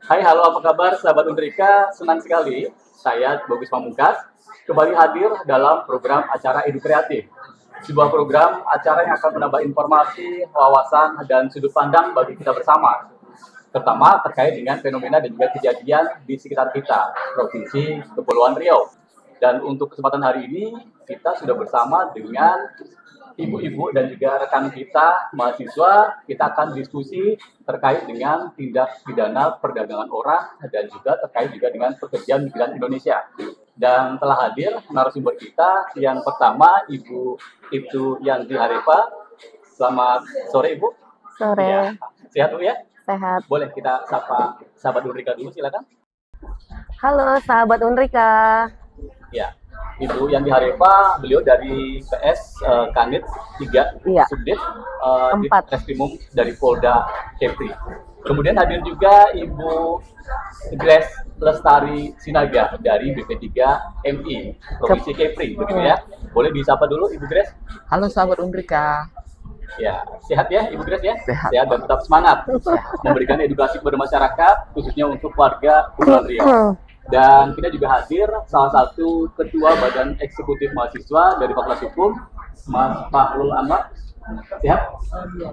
Hai, halo, apa kabar sahabat Undrika? Senang sekali saya Bogus Pamungkas kembali hadir dalam program acara Edu Kreatif. Sebuah program acara yang akan menambah informasi, wawasan, dan sudut pandang bagi kita bersama, terutama terkait dengan fenomena dan juga kejadian di sekitar kita, Provinsi Kepulauan Riau. Dan untuk kesempatan hari ini, kita sudah bersama dengan ibu-ibu dan juga rekan kita, mahasiswa. Kita akan diskusi terkait dengan tindak pidana perdagangan orang dan juga terkait juga dengan pekerja migran Indonesia. Dan telah hadir narasumber kita yang pertama, Ibu Ibtu Yanti Harepa. Selamat sore, Ibu. Sore. Ya, sehat, Bu, ya? Sehat. Boleh kita sapa sahabat Undrika dulu, silakan. Halo sahabat Undrika. Ya, Ibu Yanti Harepa, beliau dari PS Kanit 3 Iya. Subdit di 4. Reskrimum dari Polda Kepri. Kemudian hadir juga Ibu Grace Lestari Sinaga dari BP3 MI Provinsi Kepri, begitu ya. Boleh disapa dulu Ibu Grace? Halo sahabat Undrika. Ya, sehat ya Ibu Grace ya? Sehat. Sehat dan tetap semangat memberikan edukasi kepada masyarakat, khususnya untuk warga Kepulauan Riau. Dan kita juga hadir salah satu Ketua Badan Eksekutif Mahasiswa dari Fakultas Hukum, Mas Fahrul Anwar. Sehat?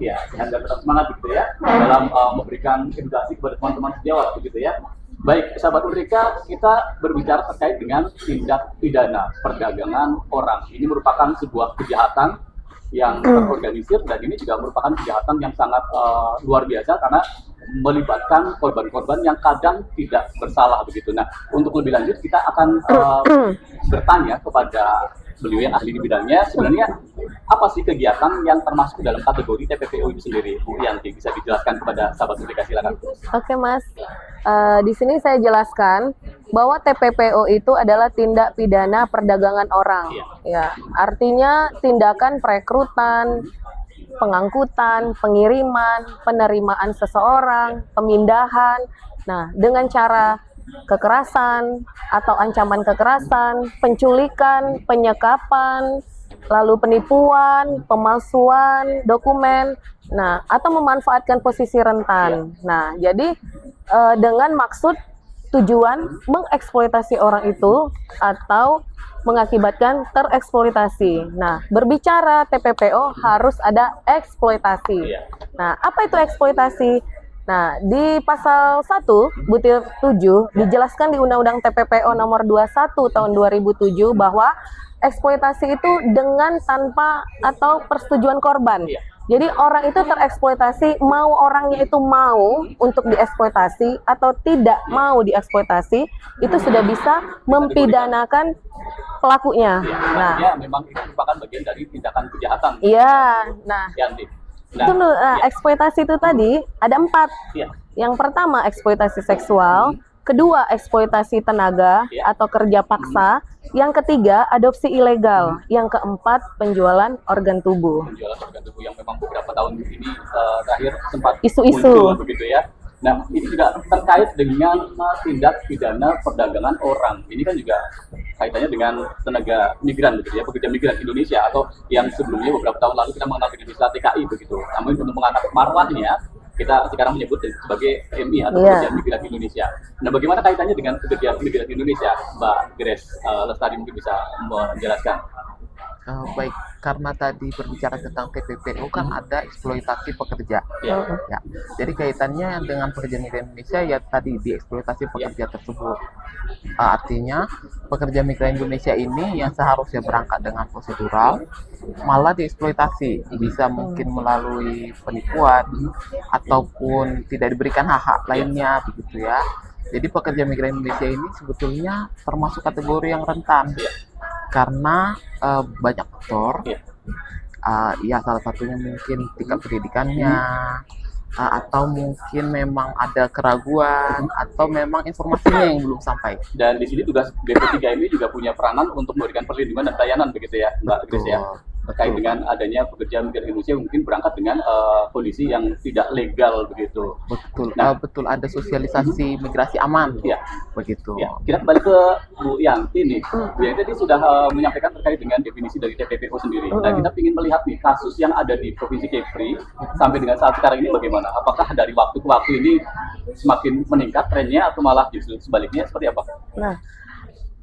Ya, sehat dan tetap semangat gitu ya dalam memberikan edukasi kepada teman-teman sejawat begitu ya. Baik, sahabat Undrika, kita berbicara terkait dengan tindak pidana perdagangan orang. Ini merupakan sebuah kejahatan yang terorganisir dan ini juga merupakan kejahatan yang sangat luar biasa karena melibatkan korban-korban yang kadang tidak bersalah begitu. Nah, untuk lebih lanjut kita akan bertanya kepada beliau yang ahli di bidangnya, sebenarnya apa sih kegiatan yang termasuk dalam kategori TPPO itu sendiri, Bu Yanti? Bisa dijelaskan kepada sahabat Undrika, silakan. Oke Mas, di sini saya jelaskan bahwa TPPO itu adalah tindak pidana perdagangan orang. Iya. Ya, artinya tindakan perekrutan, pengangkutan, pengiriman, penerimaan seseorang, pemindahan. Nah, dengan cara kekerasan atau ancaman kekerasan, penculikan, penyekapan, lalu penipuan, pemalsuan dokumen, nah atau memanfaatkan posisi rentan. Nah, jadi dengan maksud tujuan mengeksploitasi orang itu atau mengakibatkan tereksploitasi. Nah, berbicara TPPO harus ada eksploitasi. Nah, apa itu eksploitasi? Nah, di pasal 1 butir 7 dijelaskan di Undang-Undang TPPO nomor 21 tahun 2007 bahwa eksploitasi itu dengan tanpa atau persetujuan korban. Jadi orang itu tereksploitasi, mau orangnya itu mau untuk dieksploitasi atau tidak mau dieksploitasi, itu sudah bisa mempidanakan pelakunya. Nah, memang itu merupakan bagian dari tindakan kejahatan. Iya, nah. Yanti. Itu eksploitasi itu tadi ada 4. Iya. Yang pertama eksploitasi seksual, kedua eksploitasi tenaga atau kerja paksa, yang ketiga adopsi ilegal, yang keempat penjualan organ tubuh. Penjualan organ tubuh yang memang beberapa tahun ini terakhir sempat Isu-isu muncul begitu ya. Nah, ini juga terkait dengan tindak pidana perdagangan orang. Ini kan juga kaitannya dengan tenaga migran begitu ya, pekerja migran Indonesia atau yang sebelumnya beberapa tahun lalu kita mengenal dengan istilah TKI begitu. Namun untuk mengangkat marwahnya, kita sekarang menyebut sebagai PMI atau pekerja migran Indonesia. Nah, bagaimana kaitannya dengan pekerja migran Indonesia, Mbak Grace Lestari, mungkin bisa menjelaskan? Baik, karena tadi berbicara tentang TPPO kan ada eksploitasi pekerja. Ya. Ya. Jadi kaitannya dengan pekerja migran Indonesia ya tadi dieksploitasi pekerja tersebut. Artinya pekerja migran Indonesia ini yang seharusnya berangkat dengan prosedural malah dieksploitasi, bisa mungkin melalui penipuan ataupun tidak diberikan hak-hak lainnya begitu ya. Jadi pekerja migran Indonesia ini sebetulnya termasuk kategori yang rentan karena banyak faktor. Ya salah satunya mungkin tingkat pendidikannya, atau mungkin memang ada keraguan atau memang informasinya yang belum sampai. Dan di sini tugas BP3 ini juga punya peranan untuk memberikan perlindungan dan pelayanan begitu ya, Mbak Grace ya. Terkait dengan adanya pekerja migran Indonesia mungkin berangkat dengan kondisi yang tidak legal begitu. Betul. Nah, Betul ada sosialisasi migrasi aman. Ya. Begitu. Ya, kita kembali ke Bu Yanti nih. Bu Yanti tadi sudah menyampaikan terkait dengan definisi dari TPPO sendiri. Nah, kita ingin melihat nih kasus yang ada di Provinsi Kepri sampai dengan saat sekarang ini bagaimana? Apakah dari waktu ke waktu ini semakin meningkat trennya atau malah justru sebaliknya seperti apa? Nah,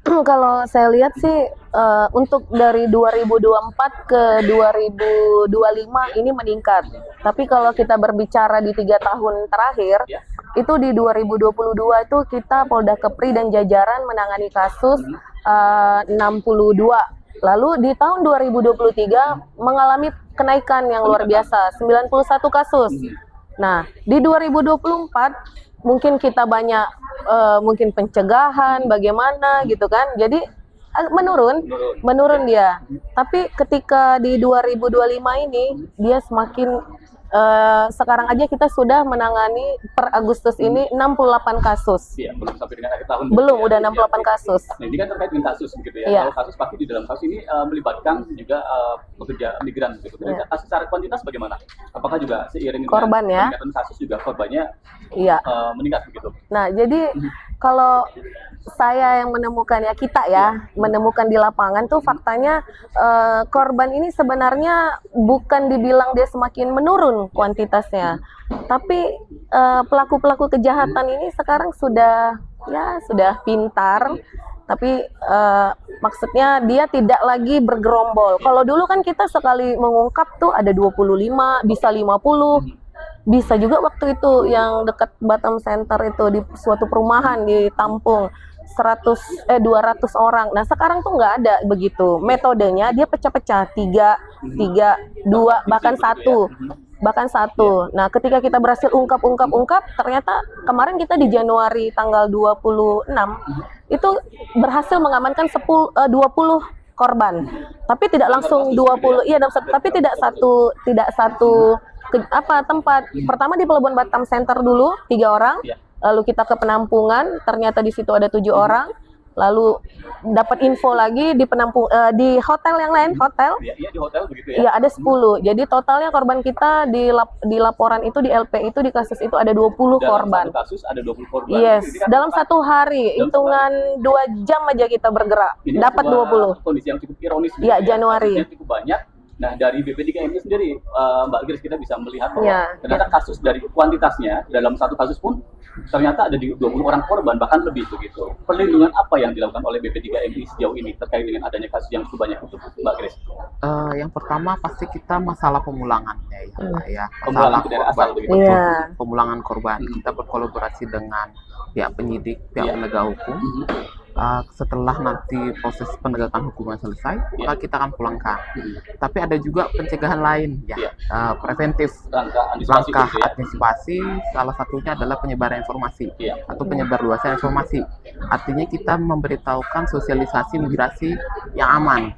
kalau saya lihat sih untuk dari 2024 ke 2025 ini meningkat. Tapi kalau kita berbicara di 3 tahun terakhir, Ya. itu di 2022 itu kita Polda Kepri dan jajaran menangani kasus 62. Lalu di tahun 2023 mengalami kenaikan yang luar biasa, 91 kasus. Nah, di 2024 mungkin kita banyak mungkin pencegahan bagaimana gitu kan. Jadi menurun dia. Tapi ketika di 2025 ini dia semakin sekarang aja kita sudah menangani per Agustus ini 68 kasus. Iya, belum sampai dengan akhir tahun. Belum, Ya. udah 68 Ya. kasus. Nah, ini kan terkait dengan kasus begitu ya. Iya. Kalau kasus pasti di dalam kasus ini melibatkan juga pekerja migran begitu. Iya. Kasus secara kuantitas bagaimana? Apakah juga seiring dengan Korban ya? peningkatan kasus juga korbannya Iya. meningkat begitu? Nah, jadi kalau saya yang menemukan ya, kita ya menemukan di lapangan tuh faktanya korban ini sebenarnya bukan dibilang dia semakin menurun kuantitasnya, tapi pelaku-pelaku kejahatan ini sekarang sudah pintar, tapi maksudnya dia tidak lagi bergerombol. Kalau dulu kan kita sekali mengungkap tuh ada 25, bisa 50. Bisa juga waktu itu yang dekat Batam Center itu di suatu perumahan ditampung 200 orang. Nah, sekarang tuh nggak ada begitu. Metodenya dia pecah-pecah, 3, 2, bahkan 1. Bahkan 1. Nah, ketika kita berhasil ungkap, ternyata kemarin kita di Januari tanggal 26 itu berhasil mengamankan 20 korban. Tapi tidak langsung 20, iya, tapi tidak satu tempat. Pertama di Pelabuhan Batam Center dulu 3 orang, Ya. lalu kita ke penampungan, ternyata di situ ada 7 orang, lalu dapat info lagi di hotel yang lain, Iya, di hotel begitu ya. iya ada 10. Jadi totalnya korban kita di laporan itu, di LP itu, di kasus itu ada 20 Dalam korban. satu kasus ada 20 korban. Yes, Ini kan dalam 1 hari, Dalam hitungan 2 jam aja kita bergerak, ini dapat sebuah 20. kondisi yang cukup ironis. Iya, begitu ya. Januari. Kasusnya cukup banyak. Nah, dari BP3MI sendiri, Mbak Grace, kita bisa melihat bahwa Iya. ternyata kasus dari kuantitasnya, dalam satu kasus pun ternyata ada di 20 orang korban, bahkan lebih begitu. Perlindungan apa yang dilakukan oleh BP3MI sejauh ini terkait dengan adanya kasus yang cukup banyak itu, Mbak Grace? Yang pertama pasti kita masalah pemulangannya ya, Pak, ya. Pemulangan Masalah ke daerah korban, asal begitu. betul. Iya. Pemulangan korban. Kita berkolaborasi dengan pihak penyidik, pihak Iya. penegak hukum. Setelah nanti proses penegakan hukumnya selesai, maka kita akan pulangkan. Tapi ada juga pencegahan lain, ya, Iya. preventif. Langkah antisipasi Langkah gitu ya. antisipasi salah satunya adalah penyebaran informasi Iya. atau penyebar luasan informasi. Artinya kita memberitahukan sosialisasi migrasi yang aman.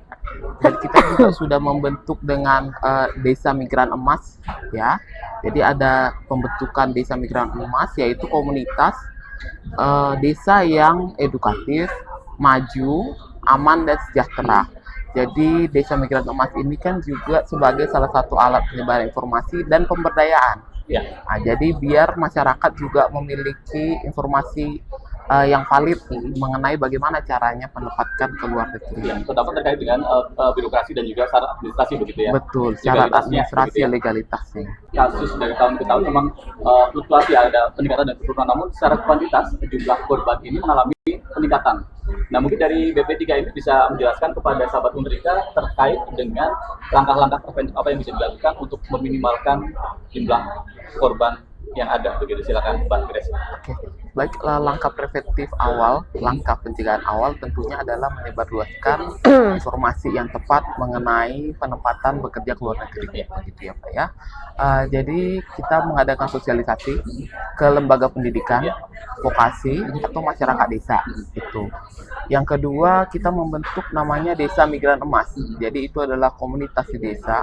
Dan kita juga sudah membentuk dengan Desa Migran Emas, ya. Jadi ada pembentukan Desa Migran Emas, yaitu komunitas desa yang edukatif, maju, aman dan sejahtera. Jadi Desa Migran Emas ini kan juga sebagai salah satu alat penyebaran informasi dan pemberdayaan. Iya. Nah, jadi biar masyarakat juga memiliki informasi yang valid mengenai bagaimana caranya menempatkan ke luar negeri. Yang terutama terkait dengan birokrasi dan juga syarat administrasi begitu ya. Betul, syarat Legalitasnya, administrasi begitu ya. legalitasnya. Kasus dari tahun ke tahun memang fluktuasi, ada peningkatan dan penurunan, namun secara kuantitas jumlah korban ini mengalami peningkatan. Nah, mungkin dari BP3 ini bisa menjelaskan kepada sahabat Unrika terkait dengan langkah-langkah preventif apa yang bisa dilakukan untuk meminimalkan jumlah korban yang ada begitu. Silakan Mbak Grace. Oke, baik, langkah preventif awal, langkah pencegahan awal tentunya adalah menyebarluaskan informasi yang tepat mengenai penempatan bekerja ke luar negeri, begitu ya Pak ya. Jadi kita mengadakan sosialisasi ke lembaga pendidikan, vokasi atau masyarakat desa itu. Yang kedua, kita membentuk namanya Desa Migran Emas. Jadi itu adalah komunitas di desa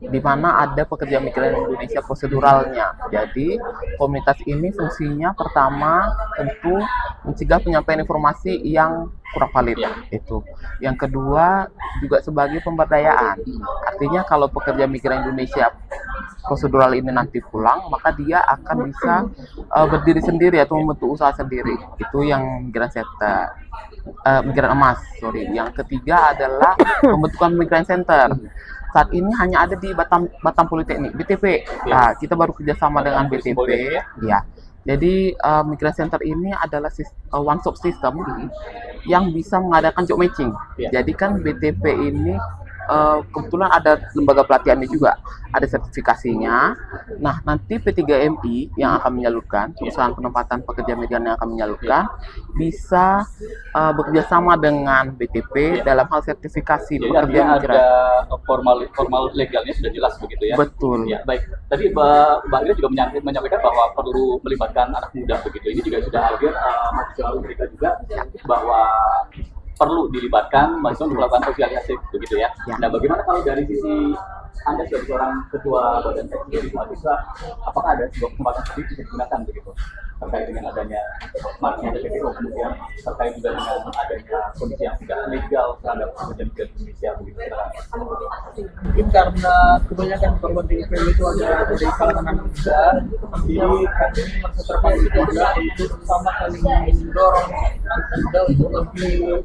di mana ada pekerja migran Indonesia proseduralnya. Jadi komunitas ini fungsinya pertama tentu mencegah penyampaian informasi yang kurang valid itu. Yang kedua juga sebagai pemberdayaan. Artinya kalau pekerja migran Indonesia prosedural ini nanti pulang, maka dia akan bisa berdiri sendiri atau membentuk usaha sendiri. Itu yang migran center. Migran emas, sorry. Yang ketiga adalah pembentukan migran center. Saat ini hanya ada di Batam Politeknik, BTP. Nah, kita baru kerjasama dengan BTP, ya. Jadi Migration Center ini adalah one stop system yang bisa mengadakan job matching. Iya. Jadi kan BTP ini kebetulan ada lembaga pelatihannya juga, ada sertifikasinya. Nah, nanti P3MI yang akan menyalurkan, perusahaan penempatan pekerja migran yang akan menyalurkan, bisa bekerja sama dengan BTP dalam hal sertifikasi Jadi pekerja artinya migran. ada formal legalnya sudah jelas begitu ya. Betul. Ya, baik. Tadi Mbak Iris juga menyampaikan bahwa perlu melibatkan anak muda begitu. Ini juga sudah hadir mahasiswa mereka juga bahwa perlu dilibatkan mahasiswa untuk melakukan sosialisasi begitu ya. Ya. Nah, bagaimana kalau dari sisi Anda sebagai seorang ketua badan eksekutif mahasiswa, apakah ada sebuah kesempatan seperti itu digunakan begitu terkait dengan adanya marknya PPO, kemudian terkait juga dengan adanya kondisi yang tidak legal terhadap pekerja migran Indonesia begitu? Mungkin karena kebanyakan korban PPL itu adalah dari kalangan anak muda, jadi kami merasa terpaksa juga untuk sama saling mendorong anak muda untuk lebih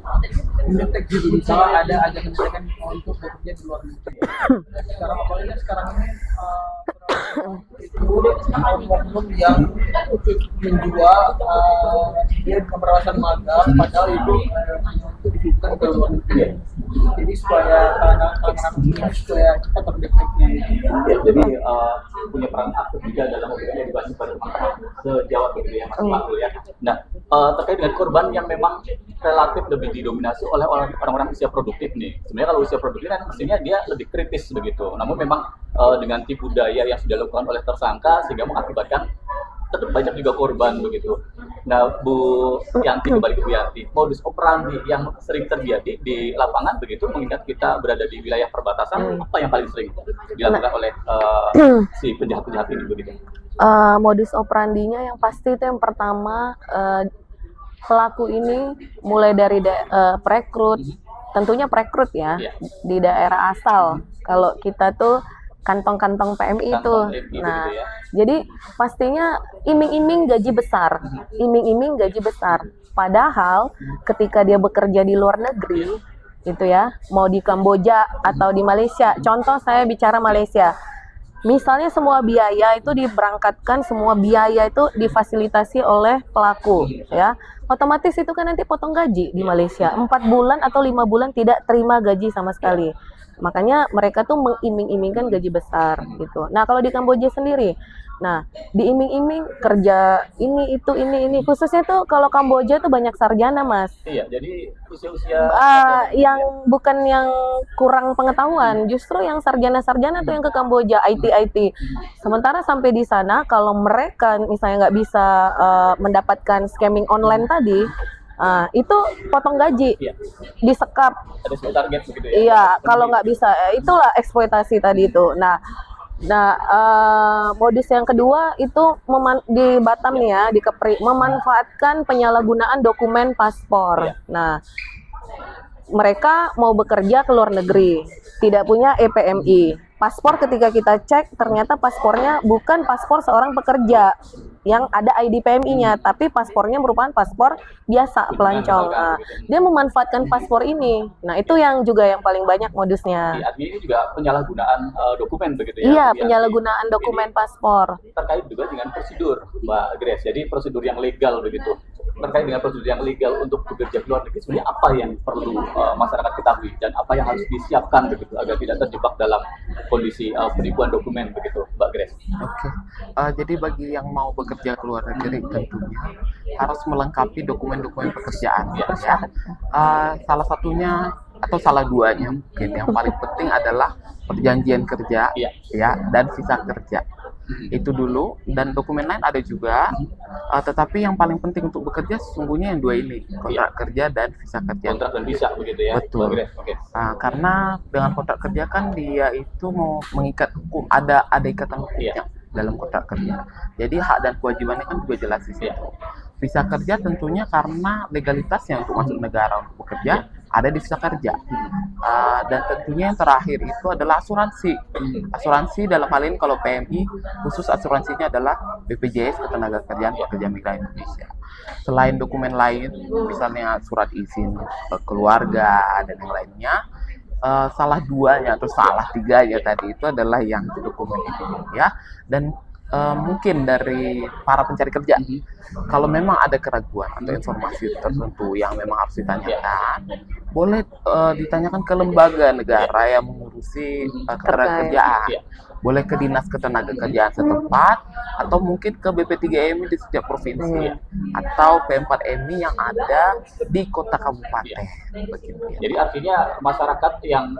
mendeteksi dulu misalnya ada ajakan-ajakan untuk bekerja di luar negeri. Sekarang apalagi sekarang ini itu oknum yang menjual dia pemerasan magang padahal itu ditujukan ke luar negeri. Jadi supaya anak-anak ini supaya cepat terdeteksi. Ya, jadi punya peran aktif juga dalam memberikan edukasi pada masyarakat sejauh begitu ya Mas Pakul ya. Nah, terkait dengan korban yang memang relatif lebih didominasi oleh orang-orang usia produktif nih. Sebenarnya kalau usia produktif kan mestinya dia lebih kritis begitu. Namun memang dengan tipu daya yang sudah dilakukan oleh tersangka sehingga mengakibatkan tetap banyak juga korban begitu. Nah, Bu Yanti, kembali ke Bu Yanti, modus operandi yang sering terjadi di lapangan begitu, mengingat kita berada di wilayah perbatasan, apa yang paling sering dilakukan oleh si penjahat-penjahat ini begitu? Modus operandinya yang pasti itu yang pertama, pelaku ini mulai dari perekrut, tentunya perekrut ya, Iya. di daerah asal. Kalau kita tuh kantong-kantong PMI itu. Kantong PMI Nah, begitu ya. jadi pastinya iming-iming gaji besar, iming-iming gaji besar. Padahal ketika dia bekerja di luar negeri, itu ya, mau di Kamboja atau di Malaysia. Contoh saya bicara Malaysia. Misalnya semua biaya itu diberangkatkan, semua biaya itu difasilitasi oleh pelaku, ya. Otomatis itu kan nanti potong gaji di Malaysia. 4 bulan atau 5 bulan tidak terima gaji sama sekali. Makanya mereka tuh mengiming-imingkan gaji besar gitu. Nah, kalau di Kamboja sendiri, nah diiming-iming kerja ini itu ini. Khususnya tuh kalau Kamboja tuh banyak sarjana, Mas. Iya, jadi usia-usia Yang bukan yang kurang pengetahuan, justru yang sarjana-sarjana tuh yang ke Kamboja, IT. Sementara sampai di sana kalau mereka misalnya nggak bisa mendapatkan scamming online tadi, itu potong gaji, Iya. disekap. ada sebuah target begitu ya. Iya, kalau nggak bisa, itulah eksploitasi tadi itu. Nah, modus yang kedua itu di Batam nih ya, di Kepri, memanfaatkan penyalahgunaan dokumen paspor. Iya. Nah, mereka mau bekerja ke luar negeri, tidak punya EPMI. Paspor ketika kita cek, ternyata paspornya bukan paspor seorang pekerja yang ada ID PMI-nya, tapi paspornya merupakan paspor biasa, pelancong. Nah, dia memanfaatkan paspor ini. Nah, itu yang juga yang paling banyak modusnya. Artinya ini juga penyalahgunaan dokumen begitu ya. Iya, Bu Yanti? penyalahgunaan dokumen paspor. Terkait juga dengan prosedur, Mbak Grace. Jadi prosedur yang legal begitu. Terkait dengan prosedur yang legal untuk bekerja di luar negeri, sebenarnya apa yang perlu masyarakat ketahui dan apa yang harus disiapkan begitu agar tidak terjebak dalam kondisi penipuan dokumen begitu, Mbak Grace. Oke. Jadi bagi yang mau bekerja ke luar negeri tentunya harus melengkapi dokumen-dokumen pekerjaan. Ya. Salah satunya atau salah duanya mungkin yang paling penting adalah perjanjian kerja, Iya. ya, dan visa kerja. Itu dulu, dan dokumen lain ada juga, tetapi yang paling penting untuk bekerja sesungguhnya yang dua ini, kontrak kerja dan visa kerja. Kontrak dan visa begitu ya, Betul. Mbak Grace. Oke. Karena dengan kontrak kerja kan dia itu mau mengikat hukum, ada ikatan hukumnya dalam kontrak kerja. Jadi hak dan kewajibannya kan juga jelas di situ. Visa kerja tentunya karena legalitasnya untuk masuk negara untuk bekerja ada di visa kerja. Dan tentunya yang terakhir itu adalah asuransi. Asuransi dalam hal ini kalau PMI khusus asuransinya adalah BPJS Ketenagakerjaan Pekerja Migran Indonesia. Selain dokumen lain, misalnya surat izin keluarga dan yang lainnya, salah duanya atau salah tiganya tadi itu adalah yang dokumen itu ya. Dan mungkin dari para pencari kerja. Kalau memang ada keraguan atau informasi tertentu yang memang harus ditanyakan, boleh ditanyakan ke lembaga negara yang mengurusi ketenagakerjaan. Iya. Boleh ke Dinas Ketenagakerjaan setempat, atau mungkin ke BP3MI di setiap provinsi, atau P4MI yang ada di kota kabupaten. Begitu ya. Jadi artinya masyarakat yang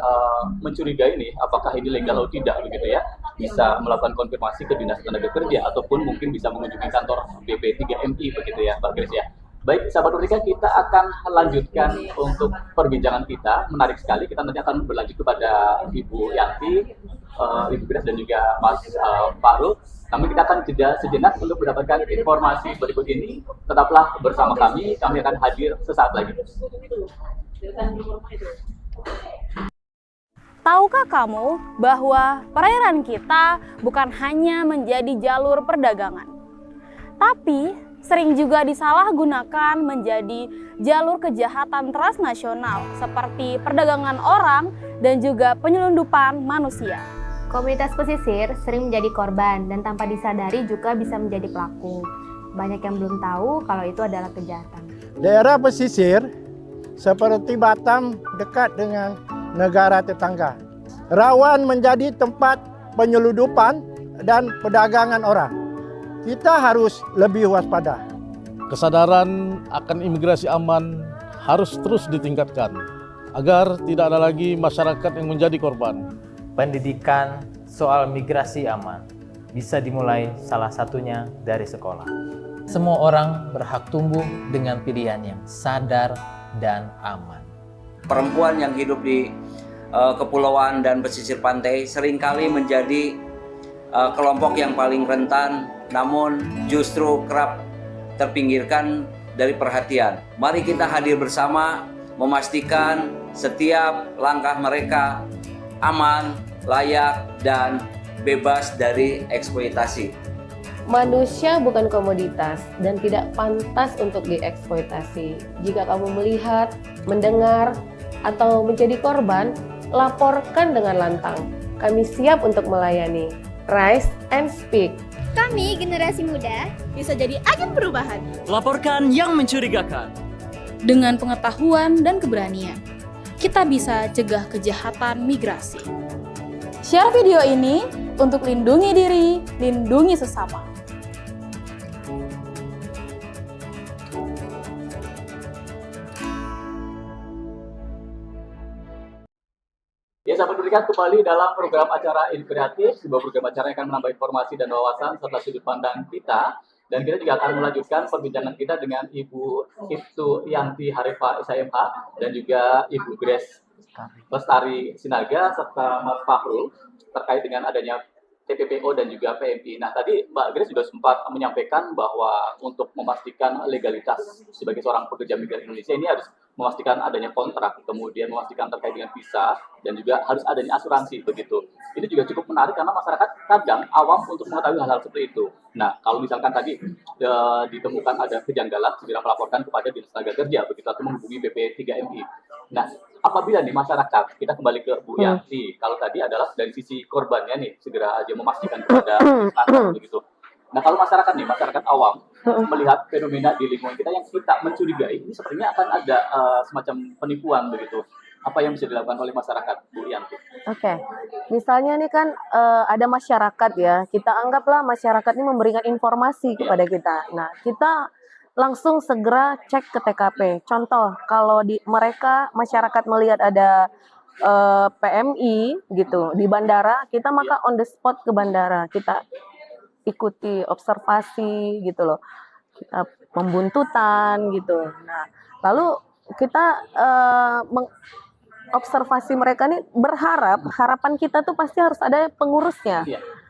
mencurigai ini apakah ini legal atau tidak begitu ya, bisa melakukan konfirmasi ke Dinas Tenaga Kerja ataupun mungkin bisa mengunjungi kantor BP3MI begitu ya, Mbak Grace ya. Baik, sahabat Merdeka, kita akan lanjutkan untuk perbincangan kita. Menarik sekali, kita nanti akan berlanjut kepada Ibu Yanti, Ibu Grace dan juga Mas Fahrul. Namun kita akan jeda sejenak untuk mendapatkan informasi berikut ini. Tetaplah bersama kami akan hadir sesaat lagi. Tahukah kamu bahwa perairan kita bukan hanya menjadi jalur perdagangan, tapi sering juga disalahgunakan menjadi jalur kejahatan transnasional seperti perdagangan orang dan juga penyelundupan manusia. Komunitas pesisir sering menjadi korban dan tanpa disadari juga bisa menjadi pelaku. Banyak yang belum tahu kalau itu adalah kejahatan. Daerah pesisir seperti Batam dekat dengan negara tetangga, rawan menjadi tempat penyelundupan dan perdagangan orang. Kita harus lebih waspada. Kesadaran akan imigrasi aman harus terus ditingkatkan agar tidak ada lagi masyarakat yang menjadi korban. Pendidikan soal migrasi aman bisa dimulai salah satunya dari sekolah. Semua orang berhak tumbuh dengan pilihan yang sadar dan aman. Perempuan yang hidup di kepulauan dan pesisir pantai seringkali menjadi kelompok yang paling rentan, namun justru kerap terpinggirkan dari perhatian. Mari kita hadir bersama memastikan setiap langkah mereka aman, layak, dan bebas dari eksploitasi. Manusia bukan komoditas dan tidak pantas untuk dieksploitasi. Jika kamu melihat, mendengar, atau menjadi korban, laporkan dengan lantang. Kami siap untuk melayani. Rise and speak. Kami generasi muda Bisa jadi agen perubahan Laporkan yang mencurigakan. dengan pengetahuan dan keberanian. Kita bisa cegah kejahatan migrasi. Share video ini untuk lindungi diri, lindungi sesama. Ya, sahabat Merdeka, kembali dalam program acara Inspiratif, sebuah program acara yang akan menambah informasi dan wawasan serta sudut pandang kita. Dan kita juga akan melanjutkan perbincangan kita dengan Ibu Ibtu Yanti Harifa SIMH dan juga Ibu Grace Lestari Sinaga serta Mas Fahrul terkait dengan adanya TPPO dan juga PMI. Nah, tadi Mbak Grace juga sempat menyampaikan bahwa untuk memastikan legalitas sebagai seorang pekerja migran Indonesia ini harus memastikan adanya kontrak, kemudian memastikan terkait dengan visa, dan juga harus adanya asuransi begitu. Ini juga cukup menarik karena masyarakat kadang awam untuk mengetahui hal-hal seperti itu. Nah, kalau misalkan tadi ditemukan ada kejanggalan, segera melaporkan kepada Dinas Tenaga Kerja begitu atau menghubungi BP3MI. Nah, apabila nih masyarakat, kita kembali ke Bu Yanti, kalau tadi adalah dari sisi korbannya nih, segera aja memastikan kepada masyarakat begitu. Nah, kalau masyarakat nih, masyarakat awam melihat fenomena di lingkungan kita yang kita mencurigai, ini sepertinya akan ada semacam penipuan begitu. Apa yang bisa dilakukan oleh masyarakat, Bu Yanti? Oke, misalnya nih kan ada masyarakat ya, kita anggaplah masyarakat ini memberikan informasi kepada kita. Nah, kita langsung segera cek ke TKP. Contoh, kalau mereka masyarakat melihat ada PMI gitu di bandara, kita maka on the spot ke bandara, kita ikuti observasi gitu loh, kita pembuntutan gitu. Nah, lalu kita observasi mereka nih, harapan kita tuh pasti harus ada pengurusnya,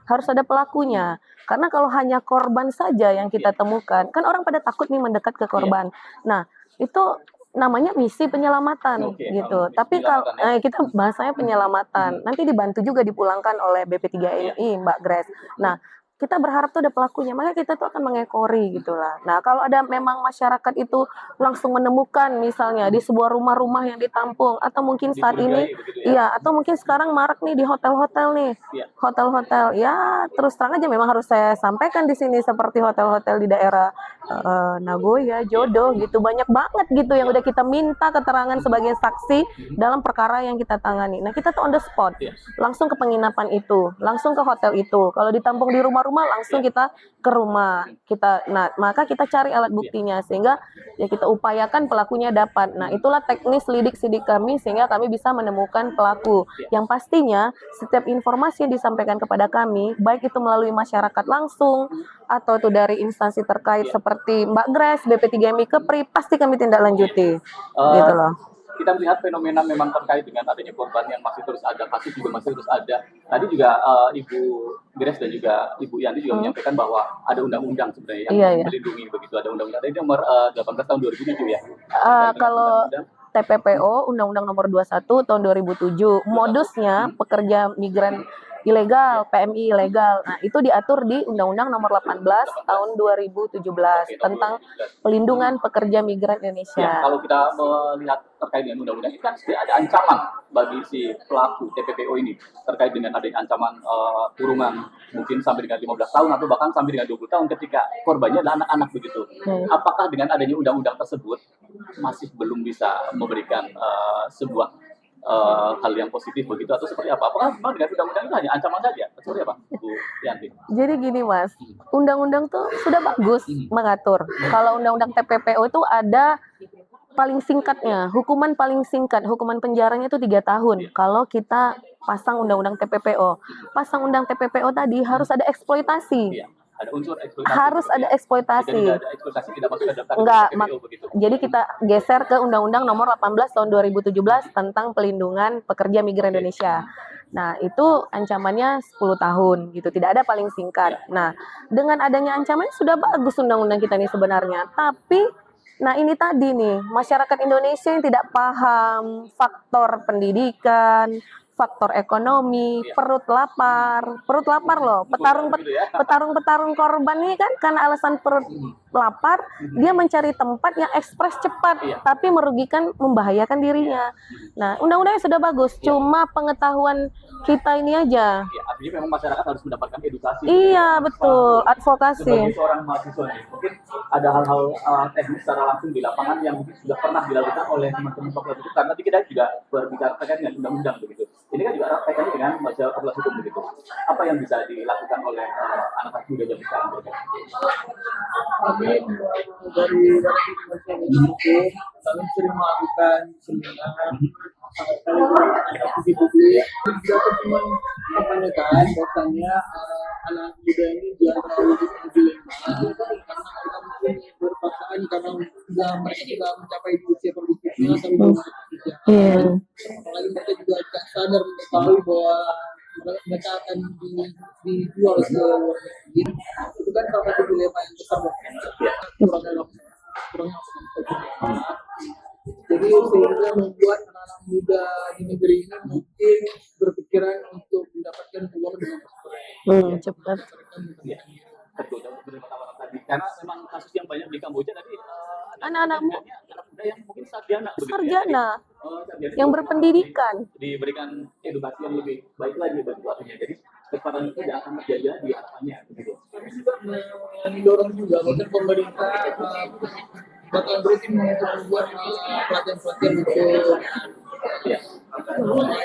harus ada pelakunya. Karena kalau hanya korban saja yang kita temukan, kan orang pada takut nih mendekat ke korban. Nah, itu namanya misi penyelamatan gitu. Tapi kalau kita bahasanya penyelamatan, nanti dibantu juga dipulangkan oleh BP3MI, Mbak Grace. Nah, kita berharap tuh ada pelakunya, maka kita tuh akan mengekori gitulah. Nah, kalau ada memang masyarakat itu langsung menemukan misalnya di sebuah rumah-rumah yang ditampung atau mungkin saat ini iya, atau mungkin sekarang marak nih di hotel-hotel nih. Hotel-hotel ya terus terang aja memang harus saya sampaikan di sini seperti hotel-hotel di daerah Nagoya, Jodoh gitu banyak banget gitu yang udah kita minta keterangan sebagai saksi dalam perkara yang kita tangani. Nah, kita tuh on the spot. Langsung ke penginapan itu, langsung ke hotel itu. Kalau ditampung di rumah-rumah langsung kita ke rumah. Nah, maka kita cari alat buktinya sehingga ya kita upayakan pelakunya dapat. Nah, itulah teknis lidik-sidik kami sehingga kami bisa menemukan pelaku. Yang pastinya setiap informasi yang disampaikan kepada kami, baik itu melalui masyarakat langsung atau itu dari instansi terkait seperti Mbak Grace, BP3MI, Kepri, pasti kami tindak lanjuti. Gitu loh. Kita melihat fenomena memang terkait dengan adanya korban yang masih terus ada, kasus juga masih terus ada. Tadi juga Ibu Grace dan juga Ibu Yanti juga menyampaikan bahwa ada undang-undang sebenarnya yang melindungi begitu. Ada undang-undang ini nomor 18 tahun 2007 ya. Kalau TPPO Undang-Undang nomor 21 tahun 2007, modusnya pekerja migran ilegal, PMI ilegal. Nah, itu diatur di Undang-Undang nomor 18 tahun 2017 tentang pelindungan pekerja migran Indonesia. Ya, kalau kita melihat terkait dengan undang-undang itu kan ada ancaman bagi si pelaku TPPO ini terkait dengan adanya ancaman kurungan mungkin sampai dengan 15 tahun atau bahkan sampai dengan 20 tahun ketika korbannya adalah anak-anak begitu. Apakah dengan adanya undang-undang tersebut masih belum bisa memberikan sebuah hal yang positif begitu atau seperti apa? Apakah memang dengan undang-undang itu hanya ancaman saja? Seperti apa, Bu Yanti? Jadi gini Mas, undang-undang tuh sudah bagus mengatur. Kalau undang-undang TPPO itu ada paling singkatnya, hukuman paling singkat, hukuman penjaranya itu 3 tahun. Kalau kita pasang undang-undang TPPO. Pasang undang TPPO tadi harus ada eksploitasi. Ada unsur eksploitasi. Harus ada eksploitasi. Jika tidak ada eksploitasi tidak masuk ke daftar Enggak, TPPO begitu. jadi kita geser ke Undang-Undang nomor 18 tahun 2017 tentang pelindungan pekerja migran Indonesia. Nah, itu ancamannya 10 tahun gitu, tidak ada paling singkat. Nah, dengan adanya ancaman sudah bagus undang-undang kita nih sebenarnya. Tapi nah ini tadi nih, masyarakat Indonesia yang tidak paham faktor pendidikan, faktor ekonomi, perut lapar loh, petarung korban ini kan karena alasan perut lapar, dia mencari tempat yang ekspres cepat, tapi merugikan, membahayakan dirinya. Nah, undang-undangnya sudah bagus, cuma pengetahuan kita ini aja. Ya, artinya memang masyarakat harus mendapatkan edukasi. Iya, betul, advokasi. Sebagai seorang mahasiswa nih, mungkin ada hal-hal teknis secara langsung di lapangan yang sudah pernah dilakukan oleh teman-teman fakultas hukum, karena kita juga berbicara terkait dengan undang-undang begitu. Ini kan juga kaitannya dengan masalah fakultas hukum begitu. Apa yang bisa dilakukan oleh anak-anak muda zaman sekarang? Kami dari Kementerian Hukum, kami sering melakukan seminar, di publik, juga cuma mempertanyakan bahwasanya anak muda ini jangan terlalu dilema karena mereka mungkin berpaksaan karena mereka juga mencapai usia produktifnya tapi belum pekerjaan. Apalagi mereka juga tidak sadar mengetahui bahwa mereka akan dijual ke luar negeri. Itu kan salah satu dilema yang besar kurangnya jadi sehingga membuat anak-anak muda di negeri ini mungkin berpikiran untuk mendapatkan peluang dengan cepat. Betul, tadi karena memang kasus yang banyak di Kamboja tadi anak-anak muda yang mungkin sarjana yang berpendidikan diberikan edukasi yang lebih baik lagi bagi artinya. Jadi kesempatan itu tidak akan terjadi di harapannya begitu. Kami juga mendorong juga bahkan pemerintah bakal rutin untuk membuat pelatihan-pelatihan untuk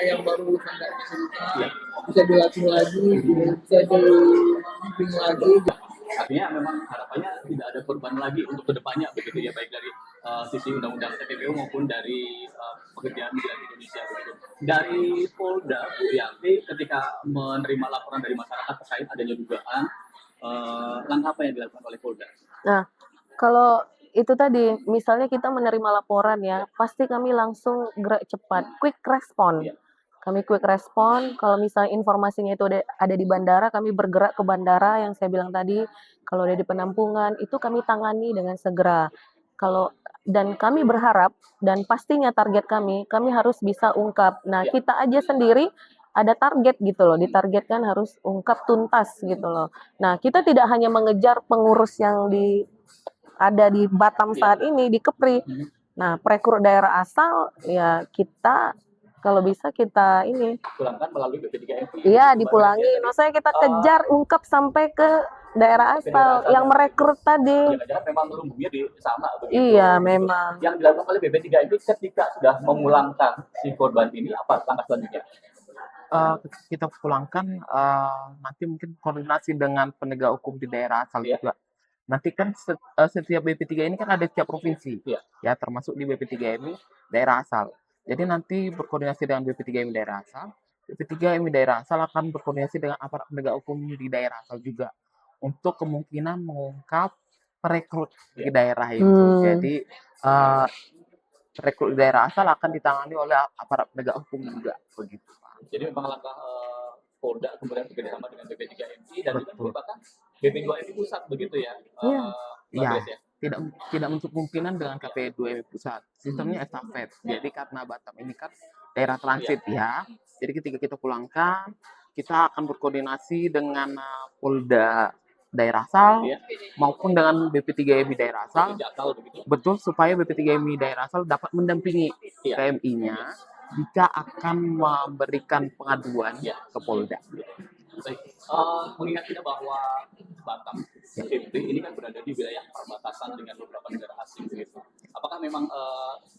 yang baru lulusan dari SMA bisa dilatih lagi, bisa dibimbing lagi. Artinya memang harapannya tidak ada korban lagi untuk kedepannya begitu ya, baik dari sisi undang-undang TPPO maupun dari pekerjaan migran Indonesia begitu. Dari Polda, Bu Yanti, ketika menerima laporan dari masyarakat terkait adanya dugaan, langkah apa yang dilakukan oleh Polda? Nah, kalau itu tadi, misalnya kita menerima laporan ya, pasti kami langsung gerak cepat, quick respon. Kami quick respon, kalau misalnya informasinya itu ada di bandara, kami bergerak ke bandara yang saya bilang tadi, kalau ada di penampungan, itu kami tangani dengan segera. Dan kami berharap, dan pastinya target kami harus bisa ungkap. Nah, kita aja sendiri, ada target gitu loh, ditargetkan harus ungkap tuntas gitu loh. Nah, kita tidak hanya mengejar pengurus yang ada di Batam saat ini, di Kepri. Nah, perekrut daerah asal ya kita kalau bisa kita ini Pulangkan melalui BP3MI. iya dipulangi. Maksudnya kita kejar ungkap sampai ke daerah asal yang merekrut tadi. Jangan-jangan memang lumbungnya di sama begitu. Iya, memang. Yang dilakukan oleh BP3MI ketika sudah memulangkan si korban ini, apa langkah selanjutnya? Kita pulangkan, nanti mungkin koordinasi dengan penegak hukum di daerah asal juga. Nanti kan setiap BP3 ini kan ada setiap provinsi, ya termasuk di BP3MI daerah asal. Jadi nanti berkoordinasi dengan BP3MI daerah asal, BP3MI daerah asal akan berkoordinasi dengan aparat penegak hukum di daerah asal juga untuk kemungkinan mengungkap perekrut di daerah itu. Jadi perekrut di daerah asal akan ditangani oleh aparat penegak hukum juga begitu. Jadi memang langkah Polda kemudian bekerjasama dengan BP3MI dan juga bahkan BP2MI pusat begitu ya. Iya. Tidak menutup kemungkinan dengan KP2MI pusat. Sistemnya estafet. Jadi karena Batam ini kan daerah transit ya. Jadi ketika kita pulangkan, kita akan berkoordinasi dengan Polda daerah asal maupun dengan BP3MI daerah asal. Betul, supaya BP3MI daerah asal dapat mendampingi PMI-nya jika akan memberikan pengaduan ke Polda. Baik, mengingat kita bahwa Batam Kepri ini kan berada di wilayah perbatasan dengan beberapa negara asing begitu. Apakah memang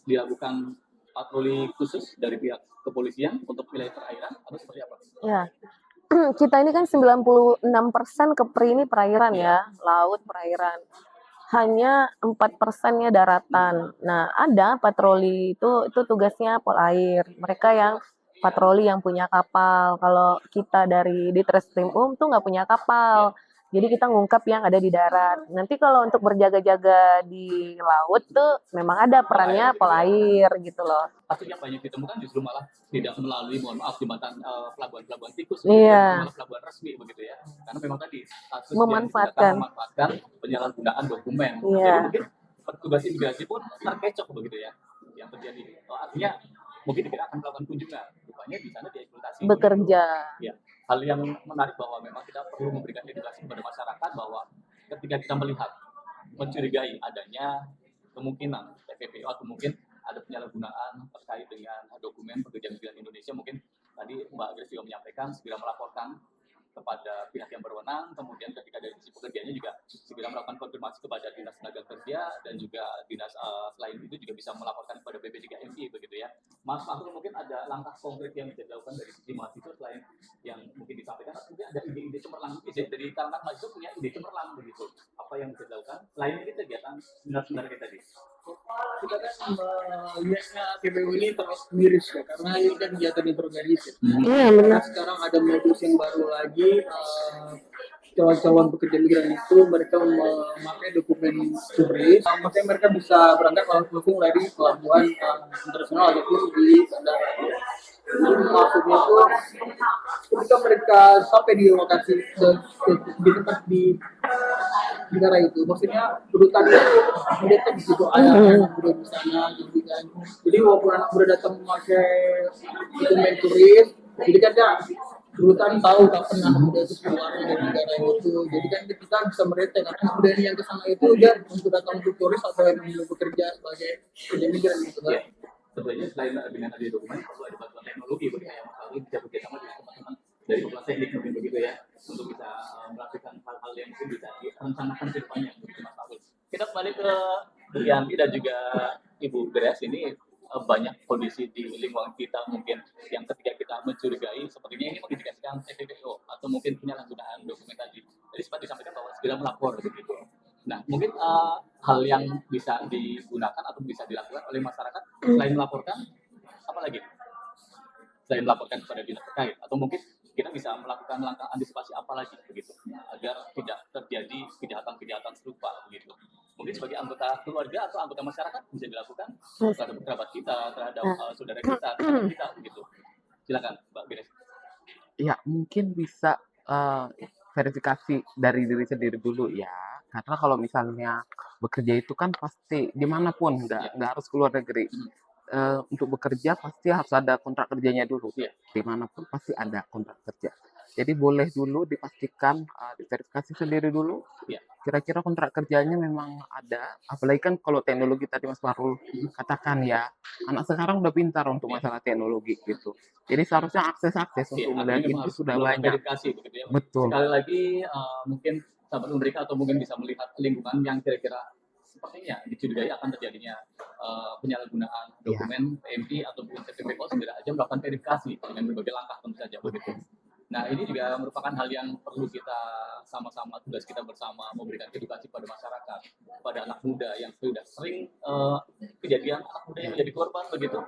dilakukan patroli khusus dari pihak kepolisian untuk wilayah perairan atau seperti apa? Ya, kita ini kan 96% Kepri ini perairan ya, laut perairan. Hanya 4%-nya daratan. Nah, ada patroli itu tugasnya Polair. Mereka yang patroli yang punya kapal. Kalau kita dari Ditreskrim tuh nggak punya kapal. Jadi kita ngungkap yang ada di darat. Nanti kalau untuk berjaga-jaga di laut tuh memang ada perannya Polair gitu loh. Kasus yang banyak ditemukan justru malah tidak melalui, mohon maaf, jembatan pelabuhan-pelabuhan tikus, Iya. pelabuhan resmi begitu ya. Karena memang tadi kasus Memanfaatkan penyalahgunaan dokumen. Iya. Jadi mungkin petugas imigrasi pun terkecoh begitu ya yang terjadi. Artinya mungkin kita akan melakukan kunjungan, rupanya di sana dieksploitasi. bekerja. Ya, hal yang menarik bahwa memang kita perlu memberikan edukasi kepada masyarakat bahwa ketika kita melihat mencurigai adanya kemungkinan TPPO atau mungkin ada penyalahgunaan terkait dengan dokumen pekerjaan migran Indonesia, mungkin tadi Mbak Grace juga menyampaikan segera melaporkan kepada pihak yang berwenang, kemudian ketika dari sisi pekerjaannya juga segera melakukan konfirmasi kepada dinas tenaga kerja dan juga dinas selain itu juga bisa melaporkan kepada BP3MI begitu ya. Mas Fahrul, mungkin ada langkah konkret yang bisa dilakukan dari sisi mahasiswa selain yang mungkin disampaikan, atau mungkin ada ide-ide cemerlang dari kalangan mahasiswa punya ide cemerlang begitu. Apa yang bisa dilakukan selain itu kegiatan seminar kita tadi? Kita kan melihatnya TPU ini terus miris ya, karena ini kan kegiatan yang terorganisir. Iya, benar. Sekarang ada modus yang baru lagi, calon-calon pekerja migran itu mereka memakai dokumen turis, makanya mereka bisa berangkat langsung dari pelabuhan internasional ataupun di bandara. Maksudnya itu ketika mereka sampai di lokasi di tempat di negara itu, maksudnya kedutaan itu mendetek di situ ada anak muda di sana gitu kan. Jadi walaupun anak muda datang memakai dokumen turis, jadi kan kedutaan tahu kapan anak muda itu keluar dari negara itu. Jadi kan kita bisa mendetek anak muda ini yang kesana itu dia untuk datang untuk turis atau yang mau bekerja sebagai pekerja migran gitu kan. Sebenarnya selain dengan ada dokumen, perlu ada bantuan teknologi bagi yang kali bisa bekerjasama dengan teman-teman dari fakultas teknik mungkin begitu ya, untuk bisa melakukan hal-hal yang mungkin bisa direncanakan ke depannya begitu Mas Fahrul. Kita kembali ke Bu Yanti dan juga Ibu Grace. Ini banyak kondisi di lingkungan kita mungkin yang ketika kita mencurigai sepertinya ini mengindikasikan TPPO atau mungkin penyalahgunaan dokumen tadi. Jadi sempat disampaikan bahwa segera melapor begitu. Nah, mungkin hal yang bisa digunakan atau bisa dilakukan oleh masyarakat selain melaporkan, apa lagi? Selain melaporkan kepada dinas terkait, atau mungkin kita bisa melakukan langkah antisipasi apa lagi begitu, agar tidak terjadi kejahatan-kejahatan serupa begitu. Mungkin sebagai anggota keluarga atau anggota masyarakat bisa dilakukan terhadap kerabat kita, terhadap saudara kita, teman kita begitu. Silakan, Mbak Grace. Ya, mungkin bisa verifikasi dari diri sendiri dulu ya. Karena kalau misalnya bekerja itu kan pasti dimanapun, nggak harus keluar negeri. untuk bekerja pasti harus ada kontrak kerjanya dulu. Iya. Dimanapun pasti ada kontrak kerja. Jadi boleh dulu dipastikan, diverifikasi sendiri dulu. Iya. Kira-kira kontrak kerjanya memang ada. Apalagi kan kalau teknologi tadi Mas Farul katakan ya, anak sekarang udah pintar untuk masalah teknologi gitu. Jadi seharusnya akses-akses Iya, untuk artinya melihat memang itu harus sudah melakukan banyak. verifikasi begitu ya. Betul. Sekali lagi mungkin sahabat Unrika atau mungkin bisa melihat lingkungan yang kira-kira sepertinya dicurigai akan terjadinya penyalahgunaan dokumen PMI ataupun TPPO, segera aja melakukan verifikasi dengan berbagai langkah tentu saja begitu. Nah, ini juga merupakan hal yang perlu kita sama-sama, tugas kita bersama memberikan edukasi pada masyarakat, pada anak muda yang sudah sering kejadian anak muda yang menjadi korban begitu.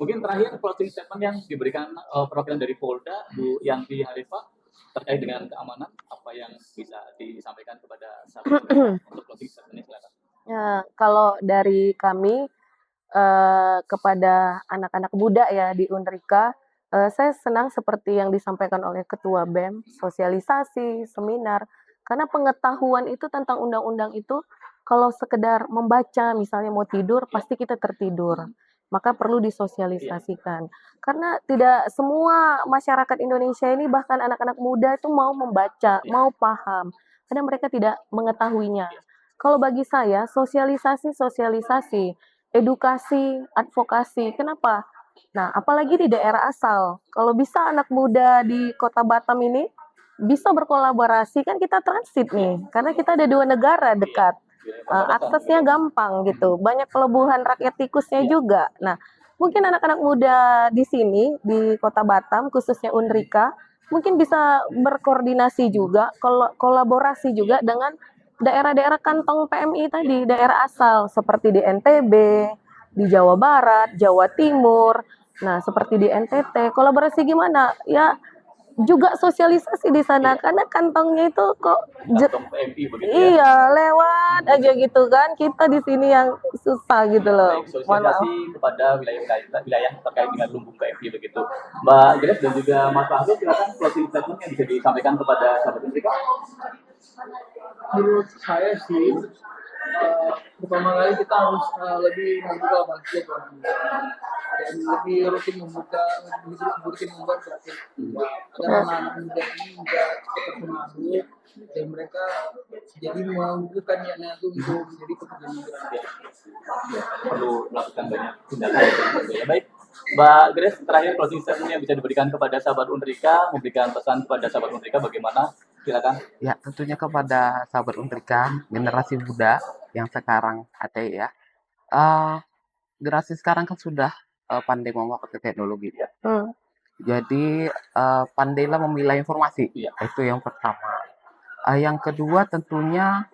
Mungkin terakhir closing statement yang diberikan perwakilan dari Polda, Bu Yanti Harifah, terkait dengan keamanan, apa yang bisa disampaikan kepada sahabat untuk closing statement-nya, silakan. Ya, kalau dari kami kepada anak-anak muda ya di Unrika, saya senang seperti yang disampaikan oleh Ketua BEM, sosialisasi, seminar, karena pengetahuan itu tentang undang-undang itu kalau sekedar membaca, misalnya mau tidur, pasti kita tertidur. Maka perlu disosialisasikan. Karena tidak semua masyarakat Indonesia ini, bahkan anak-anak muda itu mau membaca, mau paham. Karena mereka tidak mengetahuinya. Kalau bagi saya, sosialisasi, edukasi, advokasi. Kenapa? Nah, apalagi di daerah asal. Kalau bisa anak muda di Kota Batam ini bisa berkolaborasi, kan kita transit nih. Karena kita ada 2 negara dekat. Aksesnya gampang gitu. Banyak pelebuhan rakyat tikusnya juga. Nah, mungkin anak-anak muda di sini, di Kota Batam, khususnya Unrika, mungkin bisa berkoordinasi juga, kolaborasi juga dengan daerah-daerah kantong PMI tadi, daerah asal, seperti di NTB, di Jawa Barat, Jawa Timur, nah seperti di NTT, kolaborasi gimana? Ya juga sosialisasi di sana, karena kantongnya itu kok Kantong PMI begitu ya. iya lewat aja gitu kan, kita di sini yang susah gitu loh. Baik, Mohon maaf. sosialisasi kepada wilayah terkait dengan lumbung PMI begitu. Mbak Grace dan juga Mas Fahmi, silakan closing statement yang bisa disampaikan kepada sahabat Unrika. Menurut saya sih pertama kali kita harus lebih membuka budget dan lebih rutin membuka budget karena anak muda ini juga terpengaruh dan mereka jadi membuka niatnya itu untuk menjadi pekerja migran. Perlu melakukan banyak tindakan ya. Baik, Mbak Grace, terakhir closing statement yang bisa diberikan kepada sahabat Unrika, memberikan pesan kepada sahabat Unrika bagaimana? Silakan. Ya, tentunya kepada sahabat Unrika, generasi muda yang sekarang ada ya. Generasi sekarang kan sudah pandai memakai teknologi. Ya. Jadi pandailah memilah informasi. Ya. Itu yang pertama. Yang kedua tentunya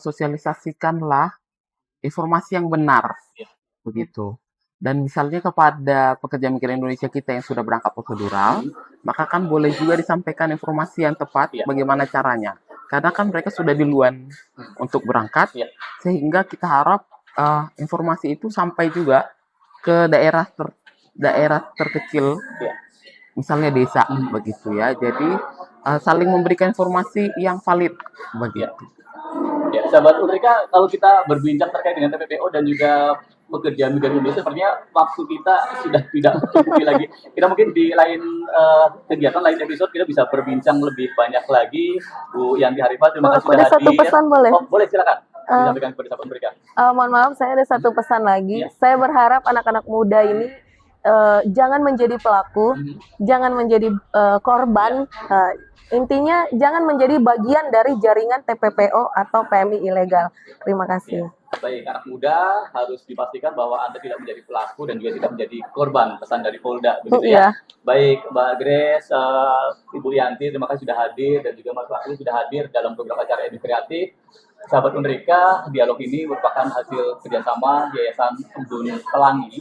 sosialisasikanlah informasi yang benar. Ya. Begitu. Dan misalnya kepada pekerja migran Indonesia kita yang sudah berangkat prosedural, maka kan boleh juga disampaikan informasi yang tepat bagaimana caranya. Karena kan mereka sudah duluan untuk berangkat, sehingga kita harap informasi itu sampai juga ke daerah terkecil, misalnya desa, begitu ya. Jadi saling memberikan informasi yang valid, begitu. Ya, sahabat Unrika, kalau kita berbincang terkait dengan TPPO dan juga pekerja migran Indonesia, sepertinya waktu kita sudah tidak mencukupi lagi. Kita mungkin di lain kegiatan, lain episode kita bisa berbincang lebih banyak lagi. Bu Yanti Harifah, terima kasih sudah hadir. Ada satu pesan boleh? Oh, boleh, silakan. Disampaikan kepada sahabat Unrika. Mohon maaf, saya ada satu pesan lagi. Saya berharap anak-anak muda ini jangan menjadi pelaku, jangan menjadi korban. Intinya jangan menjadi bagian dari jaringan TPPO atau PMI ilegal. Terima kasih. Baik, anak muda harus dipastikan bahwa Anda tidak menjadi pelaku dan juga tidak menjadi korban, pesan dari Polda, begitu ya. Baik, Mbak Grace, Ibu Yanti, terima kasih sudah hadir, dan juga Mas Fahmi sudah hadir dalam program acara Edu Kreatif. Sahabat Unrika, dialog ini merupakan hasil kerjasama Yayasan Embun Pelangi,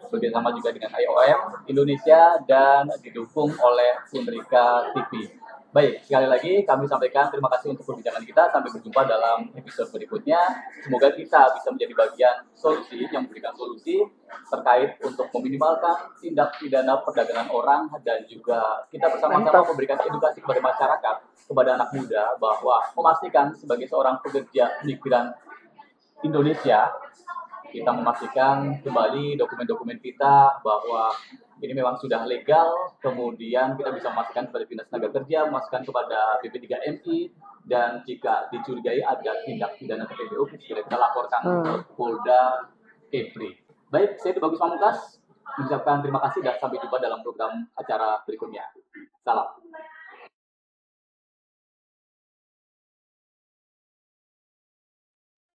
bekerjasama juga dengan IOM Indonesia, dan didukung oleh Unrika TV. Baik, sekali lagi kami sampaikan terima kasih untuk perbincangan kita. Sampai berjumpa dalam episode berikutnya. Semoga kita bisa menjadi bagian solusi yang memberikan solusi terkait untuk meminimalkan tindak pidana perdagangan orang, dan juga kita bersama-sama memberikan edukasi kepada masyarakat, kepada anak muda, bahwa memastikan sebagai seorang pekerja migran Indonesia kita memastikan kembali dokumen-dokumen kita bahwa ini memang sudah legal, kemudian kita bisa memastikan kepada Dinas Tenaga Kerja, memastikan kepada BP3MI, dan jika dicurigai ada tindak pidana TPPU, segera kita laporkan ke Polda Kepri. Baik, saya Bagus Pamungkas mengucapkan terima kasih dan sampai jumpa dalam program acara berikutnya. Salam.